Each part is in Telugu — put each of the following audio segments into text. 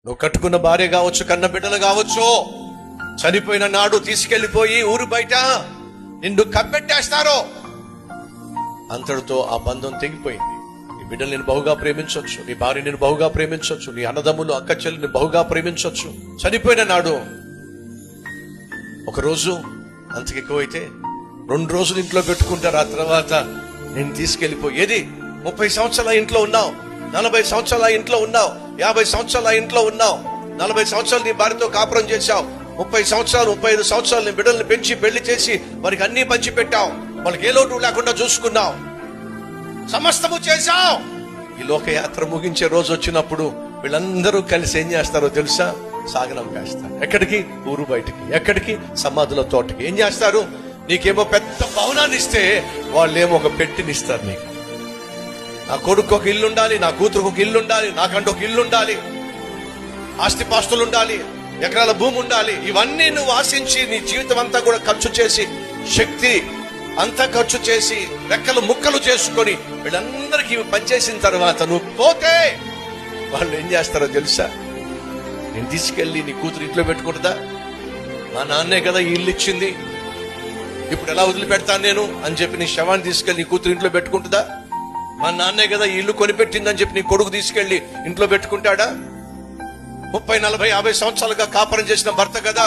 నువ్వు కట్టుకున్న భార్య కావచ్చు, కన్న బిడ్డలు కావచ్చు, చనిపోయిన నాడు తీసుకెళ్లిపోయి ఊరు బయట నిన్ను కప్పెట్టేస్తారు. అంతటితో ఆ బంధం తెగిపోయింది. నీ బిడ్డలు నేను బహుగా ప్రేమించవచ్చు, నీ భార్య నేను బహుగా ప్రేమించవచ్చు, నీ అన్నదమ్ములు అక్క చెల్లిని బహుగా ప్రేమించవచ్చు. చనిపోయిన నాడు ఒకరోజు అంతకెక్కువైతే 2 రోజులు ఇంట్లో పెట్టుకుంటారు. ఆ తర్వాత నేను తీసుకెళ్లిపోయేది 30 సంవత్సరాల ఇంట్లో ఉన్నావు, 40 సంవత్సరాల ఇంట్లో ఉన్నావు, 50 సంవత్సరాల ఇంట్లో ఉన్నావు, 40 సంవత్సరాలు నీ భార్యతో కాపురం చేశావు, 30 సంవత్సరాలు 35 సంవత్సరాలు నీ బిడ్డల్ని పెంచి పెళ్లి చేసి వారికి అన్ని పంచి పెట్టావు, వాళ్ళకి ఏ లోటు లేకుండా చూసుకున్నావు, సమస్తము చేశావు. ఈ లోకయాత్ర ముగించే రోజు వచ్చినప్పుడు వీళ్ళందరూ కలిసి ఏం చేస్తారో తెలుసా? సాగనం వేస్తారు. ఎక్కడికి? ఊరు బయటికి. ఎక్కడికి? సమాధుల తోటకి. ఏం చేస్తారు? నీకేమో పెద్ద భవనాన్ని ఇస్తే వాళ్ళేమో ఒక పెట్టినిస్తారు నీకు. నా కొడుకు ఒక ఇల్లు ఉండాలి, నా కూతురుకు ఒక ఇల్లు ఉండాలి, నాకంటూ ఒక ఇల్లు ఉండాలి, ఆస్తిపాస్తులు ఉండాలి, ఎకరాల భూమి ఉండాలి. ఇవన్నీ నువ్వు ఆశించి నీ జీవితం అంతా కూడా ఖర్చు చేసి, శక్తి అంతా ఖర్చు చేసి, రెక్కలు ముక్కలు చేసుకొని వీళ్ళందరికీ పనిచేసిన తర్వాత నువ్వు పోతే వాళ్ళు ఏం చేస్తారో తెలుసా? నేను తీసుకెళ్ళి నీ కూతురు ఇంట్లో పెట్టుకుంటుందా? మా నాన్నే కదా ఈ ఇల్లు ఇచ్చింది, ఇప్పుడు ఎలా వదిలిపెడతాను నేను అని చెప్పి నీ శవాన్ని తీసుకెళ్ళి నీ కూతురు ఇంట్లో పెట్టుకుంటుందా? మా నాన్నే కదా ఈ ఇల్లు కొనిపెట్టిందని చెప్పి నీ కొడుకు తీసుకెళ్లి ఇంట్లో పెట్టుకుంటాడా? 30, 40, 50 సంవత్సరాలుగా కాపురం చేసిన భర్త కదా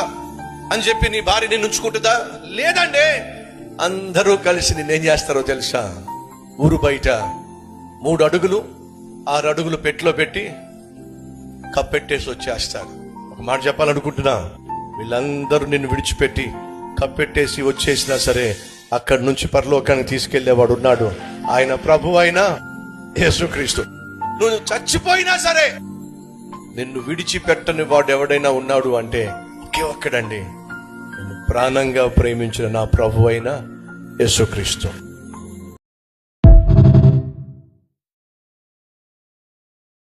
అని చెప్పి నీ భార్యని నుంచుకుంటుందా? లేదండి. అందరూ కలిసి నిన్నేం చేస్తారో తెలుసా? ఊరు బయట 3 అడుగులు 6 అడుగులు పెట్టిలో పెట్టి కప్పెట్టేసి వచ్చేస్తారు. ఒక మాట చెప్పాలనుకుంటున్నా, వీళ్ళందరూ నిన్ను విడిచిపెట్టి కప్పెట్టేసి వచ్చేసినా సరే అక్కడి నుంచి పరలోకానికి తీసుకెళ్లేవాడు ఉన్నాడు. ఆయన ప్రభు అయిన యేసుక్రీస్తు. నువ్వు చచ్చిపోయినా సరే నిన్ను విడిచిపెట్టని వాడు ఎవడైనా ఉన్నాడు అంటే ఒకే ఒక్కడండి, నిన్ను ప్రాణంగా ప్రేమించిన నా ప్రభు అయిన యేసుక్రీస్తు.